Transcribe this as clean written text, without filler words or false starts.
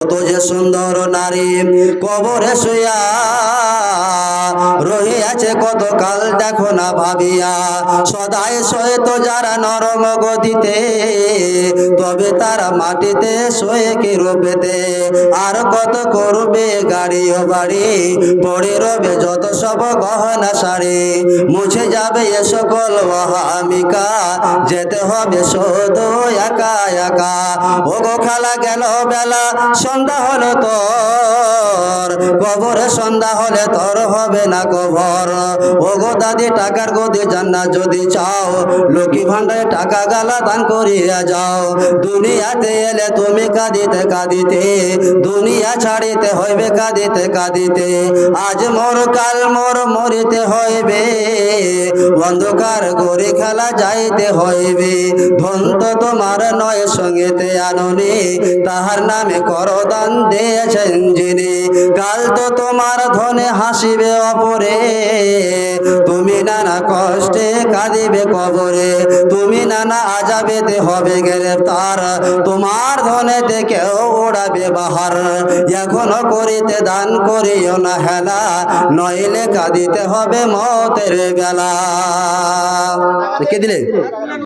কত যে সুন্দর নারী কবরে শুয়া রহিয়াছে কত কাল দেখো না ভাবিয়া, সদাই শোয়ে তো যারা নরম গদিতে, তবে তারা মাটিতে শোয়ে কি রূপেতে। আর কত করবে গাড়ি ও বাড়ি, পড়ে রবে যত সব গহনা শাড়ি, মুছে যাবে এ সকল অহামিকা, যেতে হবে শুধু একা একা। ওগো খালা গেল বেলা সন্ধ্যা হলো তোর, কবরে সন্ধ্যা হলে তোর হবে না কবর। ওগো দাদি টাকার গদি জান্নাত যদি চাও, লক্ষ্মী ভান্ডারে টাকা গালা দান করিয়া যাও। দুনিয়াতে এলে তুমি কাঁদিতে কাঁদিতে, দুনিয়া ছাড়িতে হইবে কাঁদিতে কাঁদিতে। আজ মোর কাল মোর মরিতে হইবে, অন্ধকার গড়ি খেলা যাইতে হইবে। ধন তো তোমার নয় সঙ্গেতে আননি, তাহার নামে করদান দিয়েছেন যিনি। কাল তো তোমার ধনে হাসিবে অপরে, তুমি নানা কষ্টে কাঁদিবে কবরে। তুমি নানা আজাবেতে হবে গ্রেফতার, তোমার ধনেতে কেউ ওড়াবে বাহার। এখনো করিতে দান করিও না হেলা, নইলে কাঁদিতে হবে মতের বেলা। কে দিলে?